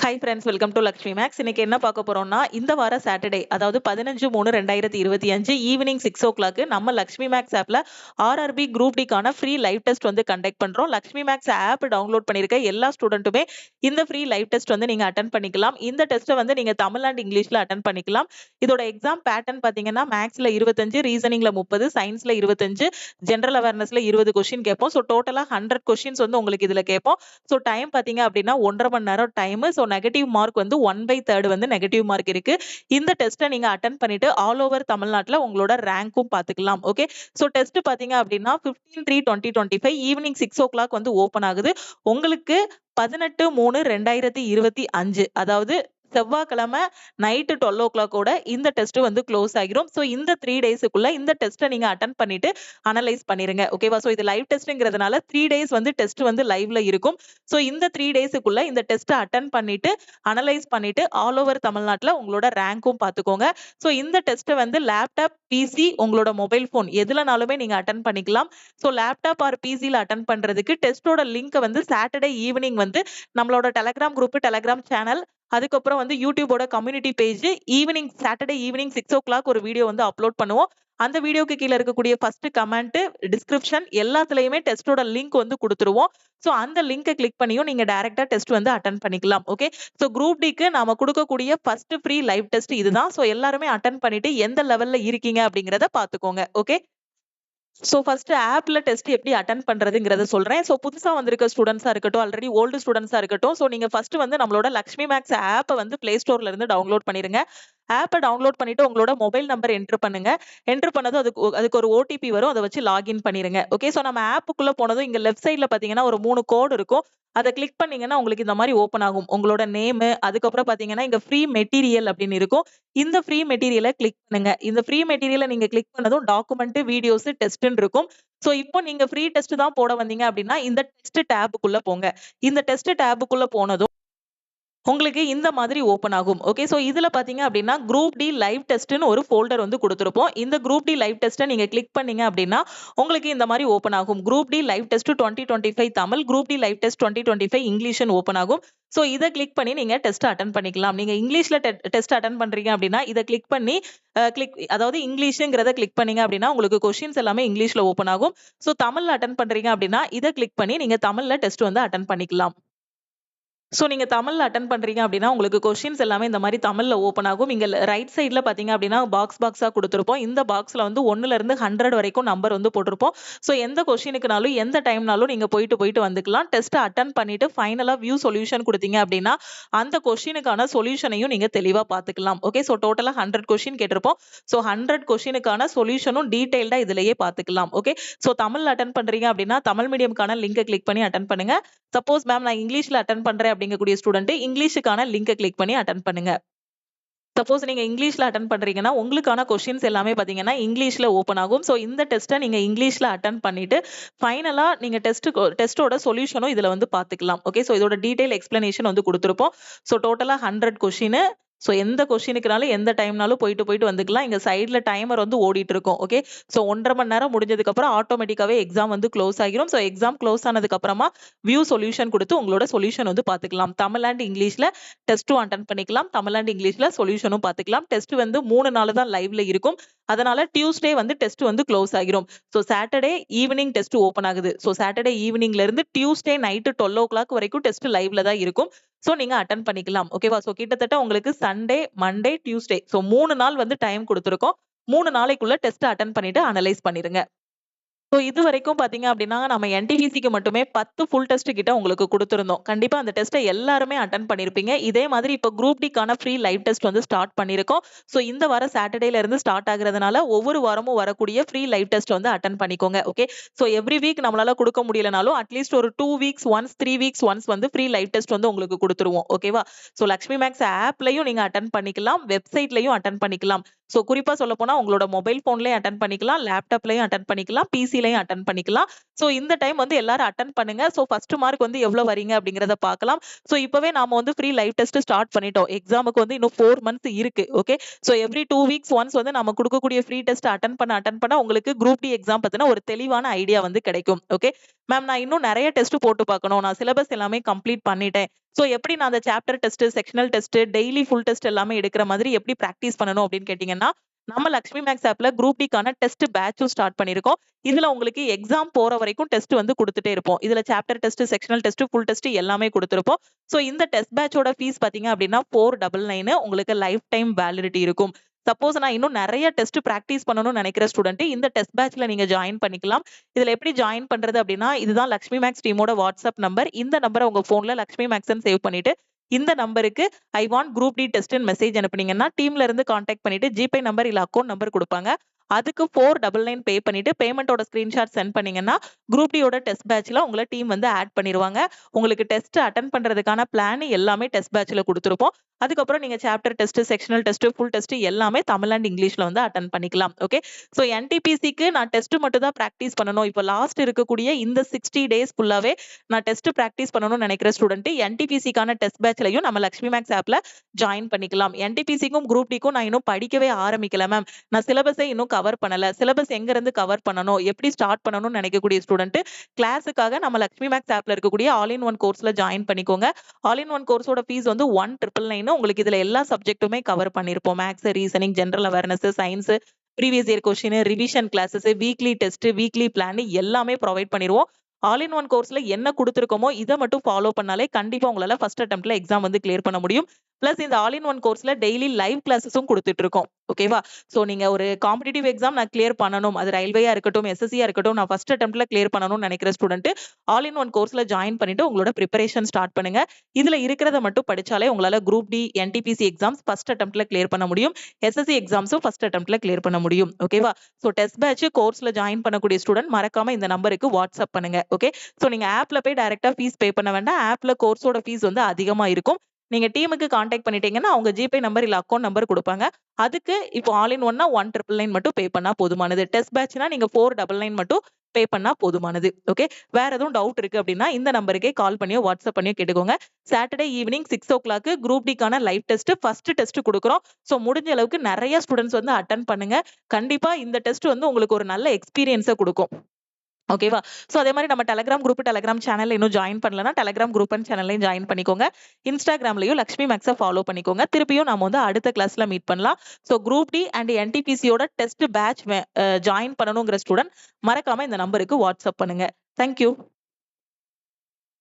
Hi friends, welcome to Lakshmi max. இன்னைக்கு என்ன பார்க்க போறோம்னா, இந்த வார சாட்டர்டே அதாவது 15/3/2025 ஈவினிங் 6:00 நம்ம லக்ஷ்மி மேக்ஸ் ஆப்ல ஆர்ஆர்பி குரூப் டிக்கான ஃப்ரீ லைவ் டெஸ்ட் வந்து கண்டக்ட் பண்றோம். லக்ஷ்மி மேக்ஸ் ஆப் டவுன்லோட் பண்ணிருக்க எல்லா ஸ்டூடெண்ட்டுமே இந்த ஃப்ரீ லைவ் டெஸ்ட் வந்து நீங்க அட்டெண்ட் பண்ணிக்கலாம். இந்த டெஸ்ட்டை வந்து நீங்க தமிழ் அண்ட் இங்கிலீஷ்ல அட்டெண்ட் பண்ணிக்கலாம். இதோட எக்ஸாம் பேட்டர்ன் பாத்தீங்கன்னா மேக்ஸ்ல 25, ரீசனிங்ல 30, சயின்ஸ்ல 25, ஜெனரல் அவேர்னஸ்ல 20 கொஸ்டின் கேட்போம். ஸோ டோட்டலா 100 கொஸ்டின்ஸ் வந்து உங்களுக்கு இதுல கேட்போம். ஸோ டைம் பாத்தீங்க அப்படின்னா 1.5 மணி நேரம் டைம். ஸோ நெகட்டிவ் மார்க் வந்து 1/3 வந்து நெகட்டிவ் மார்க் இருக்கு. இந்த டெஸ்ட்டை நீங்க அட்டெண்ட் பண்ணிட்டு ஆல் ஓவர் தமிழ்நாட்டுல உங்களோட ரேங்க்கும் பாத்துக்கலாம். ஓகே, ஸோ டெஸ்ட் பாத்தீங்க அப்படின்னா 15/3/2025 ஈவினிங் 6:00 வந்து ஓபன் ஆகுது. உங்களுக்கு 18/3/2025 அதாவது செவ்வாய்க்கிழமை நைட்டு 12:00 இந்த டெஸ்ட் வந்து க்ளோஸ் ஆகிரும். ஸோ இந்த 3 டேஸுக்குள்ள இந்த டெஸ்ட்டை நீங்க அட்டெண்ட் பண்ணிட்டு அனலைஸ் பண்ணிருங்க. ஓகேவா? ஸோ இது லைவ் டெஸ்ட்ங்கிறதுனால 3 டேஸ் வந்து டெஸ்ட் வந்து லைவ்ல இருக்கும். ஸோ இந்த 3 டேஸுக்குள்ள இந்த டெஸ்ட்டை அட்டெண்ட் பண்ணிட்டு அனலைஸ் பண்ணிட்டு ஆல் ஓவர் தமிழ்நாட்டுல உங்களோட ரேங்க்கும் பாத்துக்கோங்க. ஸோ இந்த டெஸ்ட்டை வந்து லேப்டாப், பிசி, உங்களோட மொபைல் போன் எதுலனாலுமே நீங்க அட்டெண்ட் பண்ணிக்கலாம். ஸோ லேப்டாப் ஆர் பிசில அட்டெண்ட் பண்றதுக்கு டெஸ்டோட லிங்க் வந்து சாட்டர்டே ஈவினிங் வந்து நம்மளோட டெலகிராம் குரூப், டெலகிராம் சேனல், அதுக்கப்புறம் வந்து யூடியூபோட கம்யூனிட்டி பேஜ் சாட்டர்டே ஈவினிங் 6:00 ஒரு வீடியோ வந்து அப்லோட் பண்ணுவோம். அந்த வீடியோக்கு கீழே இருக்கக்கூடிய ஃபர்ஸ்ட் கமெண்ட், டிஸ்கிரிப்ஷன் எல்லாத்துலயுமே டெஸ்டோட லிங்க் வந்து கொடுத்துருவோம். ஸோ அந்த லிங்கை கிளிக் பண்ணியும் நீங்க டைரக்டா டெஸ்ட் வந்து அட்டெண்ட் பண்ணிக்கலாம். ஓகே, ஸோ குரூப் டிக்கு நாம கொடுக்கக்கூடிய ஃபர்ஸ்ட் ஃப்ரீ லைவ் டெஸ்ட் இதுதான். ஸோ எல்லாருமே அட்டெண்ட் பண்ணிட்டு எந்த லெவல்ல இருக்கீங்க அப்படிங்கறத பாத்துக்கோங்க. ஓகே, ஸோ ஃபர்ஸ்ட் ஆப்ல டெஸ்ட் எப்படி அட்டெண்ட் பண்றதுங்கிறத சொல்றேன். ஸோ புதுசா வந்திருக்க ஸ்டூடெண்ட்ஸா இருக்கட்டும், ஆல்ரெடி ஓல்டு ஸ்டூடெண்ட்ஸா இருக்கட்டும், ஸோ நீங்க ஃபர்ஸ்ட் வந்து நம்மளோட லக்ஷ்மி மேக்ஸ் ஆப்பை வந்து பிளே ஸ்டோர்ல இருந்து டவுன்லோட் பண்ணிருங்க. ஆப்பை டவுன்லோட் பண்ணிட்டு உங்களோட மொபைல் நம்பர் என்டர் பண்ணுங்க. என்டர் பண்ணதும் அதுக்கு ஒரு ஓடிபி வரும். அதை வச்சு லாகின் பண்ணிருங்க. ஓகே, ஸோ நம்ம ஆப்புக்குள்ள போனதும் இங்க லெஃப்ட் சைட்ல பாத்தீங்கன்னா ஒரு 3 கோடு இருக்கும். அதை கிளிக் பண்ணீங்கன்னா உங்களுக்கு இந்த மாதிரி ஓப்பன் ஆகும். உங்களோட நேம், அதுக்கப்புறம் பாத்தீங்கன்னா இங்க ஃப்ரீ மெட்டீரியல் அப்படின்னு இருக்கும். இந்த ஃப்ரீ மெட்டீரியலை கிளிக் பண்ணுங்க. இந்த ஃப்ரீ மெட்டீரியலை நீங்க கிளிக் பண்ணதும் டாக்குமெண்ட், வீடியோஸ், டெஸ்ட்னு இருக்கும். சோ இப்போ நீங்க ஃப்ரீ டெஸ்ட் தான் போட வந்தீங்க அப்படின்னா இந்த டெஸ்ட் டேபுக்குள்ள போங்க. இந்த டெஸ்ட் டேபுக்குள்ள போனதும் உங்களுக்கு இந்த மாதிரி ஓப்பன் ஆகும். ஓகே, சோ இதுல பாத்தீங்க அப்படின்னா குரூப் டி லைவ் டெஸ்ட்னு ஒரு ஃபோல்டர் வந்து கொடுத்திருப்போம். இந்த குரூப் டி லைவ் டெஸ்ட்டை நீங்க கிளிக் பண்ணீங்க அப்படின்னா உங்களுக்கு இந்த மாதிரி ஓப்பன் ஆகும். Group D live test 2025 Tamil, group D live test 2025 இங்கிலீஷ்னு ஓப்பன் ஆகும். சோ இதை கிளிக் பண்ணி நீங்க டெஸ்ட் அட்டெண்ட் பண்ணிக்கலாம். நீங்க இங்கிலீஷ்ல டெஸ்ட் அட்டெண்ட் பண்றீங்க அப்படின்னா இதை கிளிக் பண்ணி அதாவது இங்கிலீஷ்ங்கிறத கிளிக் பண்ணீங்க அப்படின்னா உங்களுக்கு கொஸ்டின்ஸ் எல்லாமே இங்கிலீஷ்ல ஓப்பன் ஆகும். சோ தமிழ்ல அட்டெண்ட் பண்றீங்க அப்படின்னா இதை கிளிக் பண்ணி நீங்க தமிழ்ல டெஸ்ட் வந்து அட்டெண்ட் பண்ணிக்கலாம். சோ நீங்க தமிழ்ல அட்டெண்ட் பண்றீங்க அப்படின்னா உங்களுக்கு கொஸ்டின்ஸ் எல்லாமே இந்த மாதிரி தமிழ்ல ஓப்பன் ஆகும். இங்க ரைட் சைடுல பாத்தீங்க அப்படின்னா பாக்ஸா கொடுத்திருப்போம். இந்த பாக்ஸ்ல வந்து 1ல இருந்து 100 வரைக்கும் நம்பர் வந்து போட்டிருப்போம். சோ எந்த கொஸ்டினுக்குனாலும் எந்த டைம்னாலும் நீங்க போயிட்டு வந்துக்கலாம். டெஸ்ட் அட்டெண்ட் பண்ணிட்டு ஃபைனலா வியூ சொல்யூஷன் கொடுத்தீங்க அப்படின்னா அந்த கொஸ்டினுக்கான சொல்யூஷனையும் நீங்க தெளிவா பாத்துக்கலாம். ஓகே, சோ டோட்டலா 100 கொஸ்டின் கேட்டிருப்போம். சோ 100 கொஸ்டினுக்கான சொல்யூஷனும் டீடைல்டா இதுலயே பாத்துக்கலாம். ஓகே, சோ தமிழ்ல அட்டெண்ட் பண்றீங்க அப்படின்னா தமிழ் மீடியம்கான லிங்கை கிளிக் பண்ணி அட்டெண்ட் பண்ணுங்க. சப்போஸ் மேம் நான் இங்கிலீஷ்ல அட்டெண்ட் பண்றேன் அப்படிங்கக்கூடிய ஸ்டூடெண்ட் இங்கிலீஷுக்கான லிங்கை கிளிக் பண்ணி அட்டெண்ட் பண்ணுங்க. சப்போஸ் நீங்க இங்கிலீஷ்ல அட்டெண்ட் பண்றீங்கன்னா உங்களுக்கான கொஸ்டின்ஸ் எல்லாமே பாத்தீங்கன்னா இங்கிலீஷ்ல ஓப்பன் ஆகும். சோ இந்த டெஸ்ட்டை நீங்க இங்கிலீஷ்ல அட்டெண்ட் பண்ணிட்டு ஃபைனலா நீங்க டெஸ்டோட சொல்யூஷனும் இதுல வந்து பாத்துக்கலாம். ஓகே, சோ இதோட டீடைல் எக்ஸ்பிளனேஷன் வந்து கொடுத்திருப்போம். சோ டோட்டலா 100 கொஸ்டின். சோ எந்த கொஸ்டினுக்குனாலும் எந்த டைம்னாலும் போயிட்டு வந்துக்கலாம். இங்க சைடுல டைமர் வந்து ஓடிட்டு இருக்கும். ஓகே, சோ 1.5 மணி நேரம் முடிஞ்சதுக்கு அப்புறம் ஆட்டோமேட்டிக்காவே எக்ஸாம் வந்து க்ளோஸ் ஆகிரும். சோ எக்ஸாம் க்ளோஸ் ஆனதுக்கு அப்புறமா வியூ சொல்யூஷன் கொடுத்து உங்களோட சொல்யூஷன் வந்து பாத்துக்கலாம். தமிழ் அண்ட் இங்கிலீஷ்ல டெஸ்ட்டும் அட்டெண்ட் பண்ணிக்கலாம். தமிழ் அண்ட் இங்கிலீஷ்ல சொல்யூஷனும் பாத்துக்கலாம். டெஸ்ட் வந்து 3 நாள் தான் லைவ்ல இருக்கும். அதனால டியூஸ்டே வந்து டெஸ்ட் வந்து க்ளோஸ் ஆகிரும். So Saturday evening test open ஆகுது. சோ சாட்டர்டே ஈவினிங்ல இருந்து டியூஸ்டே நைட் 12:00 வரைக்கும் டெஸ்ட் லைவ்ல தான் இருக்கும். சோ நீங்க அட்டெண்ட் பண்ணிக்கலாம். ஓகேவா? சோ கிட்டத்தட்ட உங்களுக்கு சண்டே, மண்டே, டியூஸ்டே சோ 3 நாள் வந்து டைம் கொடுத்திருக்கோம். 3 நாளைக்குள்ள டெஸ்ட் அட்டெண்ட் பண்ணிட்டு அனலைஸ் பண்ணிருங்க. சோ இது வரைக்கும் பாத்தீங்க அப்படின்னா நம்ம என்டிபிசிக்கு மட்டுமே 10 ஃபுல் டெஸ்ட் கிட்ட உங்களுக்கு கொடுத்திருந்தோம். கண்டிப்பா அந்த டெஸ்ட்டை எல்லாருமே அட்டெண்ட் பண்ணிருப்பீங்க. இதே மாதிரி இப்ப குரூப் டிக்கான ஃப்ரீ லைவ் டெஸ்ட் வந்து ஸ்டார்ட் பண்ணிருக்கோம். சோ இந்த வாரம் சாட்டர்டேல இருந்து ஸ்டார்ட் ஆகுறதுனால ஒவ்வொரு வாரமும் வரக்கூடிய ஃப்ரீ லைவ் டெஸ்ட் வந்து அட்டெண்ட் பண்ணிக்கோங்க. ஓகே, சோ எவ்ரி வீக் நம்மளால கொடுக்க முடியலனாலும் அட்லீஸ்ட் ஒரு 2 வீக்ஸ் ஒன்ஸ், 3 வீக்ஸ் ஒன்ஸ் வந்து ஃப்ரீ லைவ் டெஸ்ட் வந்து உங்களுக்கு கொடுத்துருவோம். ஓகேவா? சோ லக்ஷ்மி மேக்ஸ் ஆப்லயும் நீங்க அட்டெண்ட் பண்ணிக்கலாம், வெப்சைட்லயும் அட்டெண்ட் பண்ணிக்கலாம். சோ குறிப்பா சொல்ல போனா உங்களோட மொபைல் போன்லயும் அட்டெண்ட் பண்ணிக்கலாம், லேப்டாப்லயும் அட்டெண்ட் பண்ணிக்கலாம், பிசிலயும் அட்டெண்ட் பண்ணிக்கலாம். சோ இந்த டைம் வந்து எல்லாரும் அட்டெண்ட் பண்ணுங்க. சோ ஃபர்ஸ்ட் மார்க் வந்து எவ்வளவு வரீங்க அப்படிங்கறத பார்க்கலாம். சோ இப்பவே நாம வந்து ஃப்ரீ லைவ் டெஸ்ட் ஸ்டார்ட் பண்ணிட்டோம். எக்ஸாமுக்கு வந்து இன்னும் 4 மந்த்ஸ் இருக்கு. Okay, so every 2 weeks once வந்து நம்ம கொடுக்கக்கூடிய ஃப்ரீ டெஸ்ட் அட்டெண்ட் பண்ண உங்களுக்கு குரூப் டி எக்ஸாம் பத்தின ஒரு தெளிவான ஐடியா வந்து கிடைக்கும். ஓகே, மேம் நான் இன்னும் நெறைய டெஸ்ட் போட்டு பார்க்கணும். நான் சிலபஸ் எல்லாமே கம்ப்ளீட் பண்ணிட்டேன். சோ எப்படி நான் அந்த chapter test, sectional test, daily full test எல்லாமே எடுக்கிற மாதிரி எப்படி பிராக்டிஸ் பண்ணணும் அப்படின்னு கேட்டீங்கன்னா, நம்ம லக்ஷ்மி மேக்ஸ் ஆப்ல குரூப் டிக்கான டெஸ்ட் பேட்சும் ஸ்டார்ட் பண்ணியிருக்கோம். இதுல உங்களுக்கு எக்ஸாம் போற வரைக்கும் டெஸ்ட் வந்து குடுத்துட்டே இருப்போம். இதுல chapter test, sectional test, full test எல்லாமே குடுத்திருப்போம். சோ இந்த டெஸ்ட் பேட்சோட ஃபீஸ் பார்த்தீங்க அப்படின்னா 499 உங்களுக்கு லைஃப் டைம் வேலிடிட்டி இருக்கும். சப்போஸ் நான் இன்னும் நெறைய டெஸ்ட் பிராக்டிஸ் பண்ணணும்னு நெனைக்கிற ஸ்டூடண்ட் இந்த டெஸ்ட் பேட்ச்ல நீங்க ஜாயின் பண்ணிக்கலாம். இதுல எப்படி ஜாயின் பண்றது அப்படின்னா, இதுதான் லக்ஷ்மி மேக்ஸ் டீமோட வாட்ஸ்அப் நம்பர். இந்த நம்பர உங்க ஃபோன்ல லக்ஷ்மி மேக்ஸ்ன்னு சேவ் பண்ணிட்டு, இந்த நம்பருக்கு ஐ வாண்ட் குரூப் டி டெஸ்ட்ன்னு மெசேஜ் அனுப்புனீங்கன்னா, டீம்ல இருந்து கான்டாக்ட் பண்ணிட்டு ஜிபே நம்பர் இல்ல அக்கவுண்ட் நம்பர் குடுப்பாங்க. அதுக்கு 499 பே பண்ணிட்டு பேமெண்டோட ஸ்கிரீன்ஷாட் சென்ட் பண்ணீங்கன்னா, குரூப் டியோட டெஸ்ட் பேட்ச்ல உங்கள டீம் வந்து ஆட் பண்ணிருவாங்க. உங்களுக்கு டெஸ்ட் அட்டெண்ட் பண்றதுக்கான பிளான் எல்லாமே டெஸ்ட் பேட்ச்ல குடுத்திருப்போம். அதுக்கப்புறம் நீங்க chapter test, sectional test, full test எல்லாமே தமிழ் அண்ட் இங்கிலீஷ்ல வந்து அட்டெண்ட் பண்ணிக்கலாம். ஓகே. சோ என்டிபிசிக்கு நான் டெஸ்ட் மட்டும் தான் பிராக்டிஸ் பண்ணணும். இப்ப லாஸ்ட் இருக்கக்கூடிய இந்த 60 டேஸ் ஃபுல்லாவே நான் டெஸ்ட் பிராக்டிஸ் பண்ணணும்னு நெனைக்கிற ஸ்டூடண்ட் என்டிபிசிக்கான டெஸ்ட் பேட்ச்லயும் நம்ம லக்ஷ்மி மேக்ஸ் ஆப்ல ஜாயின் பண்ணிக்கலாம். என்டிபிசிக்கும் குரூப் டிக்கும் நான் இன்னும் படிக்கவே ஆரம்பிக்கல மேம். நான் சிலபஸே இன்னும் கவர் பண்ணல. சிலபஸ் எங்க இருந்து கவர் பண்ணணும்? எப்படி ஸ்டார்ட் பண்ணணும்னு நெனைக்கக்கூடிய ஸ்டூடண்ட் கிளாஸுக்காக நம்ம லக்ஷ்மி மேக்ஸ் ஆப்ல இருக்கக்கூடிய ஆல் இன் ஒன் கோர்ஸ்ல ஜாயின் பண்ணிக்கோங்க. ஆல் இன் ஒன் கோர்ஸோட ஃபீஸ் வந்து 1999 உங்களுக்கு இதுல எல்லா சப்ஜெக்ட்டுமே கவர் பண்ணியிருப்போம். Maths, reasoning, general awareness, science, previous year question, revision classes, weekly test, weekly plan எல்லாமே ப்ரொவைட் பண்ணிருவோம். ஆல் இன் ஒன் கோர்ஸ்ல என்ன குடுத்திருக்கோமோ இத மட்டும் ஃபாலோ பண்ணாலே கண்டிப்பா உங்களால ஃபர்ஸ்ட் அட்டெம்ப்ட்ல எக்ஸாம் வந்து கிளியர் பண்ண முடியும். பிளஸ் இந்த ஆல் இன் ஒன் கோர்ஸ்ல டெய்லி லைவ் கிளாஸஸும் குடுத்துட்டு இருக்கோம். ஓகேவா? சோ நீங்க ஒரு காம்படிட்டிவ் எக்ஸாம் நான் கிளியர் பண்ணணும். அது ரயில்வேயா இருக்கட்டும், எஸ்எஸ்சியா இருக்கட்டும், நான் ஃபர்ஸ்ட் அட்டெம்ப்ட்ல கிளியர் பண்ணணும்னு நெனைக்கிற ஸ்டூடண்ட் ஆல் இன் ஒன் கோர்ஸ்ல ஜாயின் பண்ணிட்டு உங்களோட பிரிப்பரேஷன் ஸ்டார்ட் பண்ணுங்க. இதுல இருக்கிறத மட்டும் படிச்சாலே உங்களால group D, NTPC exams first அட்டெம்ப்ட்ல கிளியர் பண்ண முடியும். எஸ்எஸ்சி எக்ஸாம்ஸும் ஃபர்ஸ்ட் அட்டெம்ப்ட்ல கிளியர் பண்ண முடியும். ஓகேவா? சோ டெஸ்ட் பேட்ச் கோர்ஸ்ல ஜாயின் பண்ணக்கூடிய ஸ்டூடண்ட் மறக்காம இந்த நம்பருக்கு வாட்ஸ்அப் பண்ணுங்க. ஓகே. சோ நீங்க ஆப்ல போய் டைரக்ட்டா ஃபீஸ் பே பண்ண வேண்டாம். ஆப்ல கோர்ஸோட ஃபீஸ் வந்து அதிகமா இருக்கும். நீங்க டீமுக்கு கான்டாக்ட் பண்ணிட்டீங்கன்னா, அவங்க ஜிபே நம்பர் இல்ல அக்கவுண்ட் நம்பர் குடுப்பாங்க. அதுக்கு இப்போ ஆல் இன் ஒன்னா 1999 மட்டும் பே பண்ணா போதுமானது. டெஸ்ட் பேட்ச்னா நீங்க 499 மட்டும் பே பண்ணா போதுமானது. ஓகே. வேற எதுவும் டவுட் இருக்கு அப்படின்னா, இந்த நம்பருக்கே கால் பண்ணியோ, வாட்ஸ்அப் பண்ணியோ கேட்டுக்கோங்க. சாட்டர்டே ஈவினிங் 6:00 குரூப் டிக்கான லைவ் டெஸ்ட் ஃபர்ஸ்ட் டெஸ்ட் குடுக்குறோம். சோ முடிஞ்ச அளவுக்கு நெறைய ஸ்டூடண்ட்ஸ் வந்து அட்டெண்ட் பண்ணுங்க. கண்டிப்பா இந்த டெஸ்ட் வந்து உங்களுக்கு ஒரு நல்ல எக்ஸ்பீரியன்ஸ குடுக்கும். ஓகேவா? சோ அதே மாரி நம்ம டெலகிராம் குரூப், டெலகிராம் சேனல்ல இன்னும் ஜாயின் பண்ணலன்னா, டெலகிராம் குரூப் அண்ட் சேனல்லயும் ஜாயின் பண்ணிக்கோங்க. இன்ஸ்டாகிராம்லயும் லக்ஷ்மி மேக்ஸ ஃபாலோ பண்ணிக்கோங்க. திருப்பியும் நாம வந்து அடுத்த கிளாஸ்ல மீட் பண்ணலாம். சோ குரூப் டி அண்ட் என்டிபிசியோட டெஸ்ட் பேட்ச் ஜாயின் பண்ணணுங்கிற ஸ்டூடண்ட் மறக்காம இந்த நம்பருக்கு வாட்ஸ்அப் பண்ணுங்க. Thank you.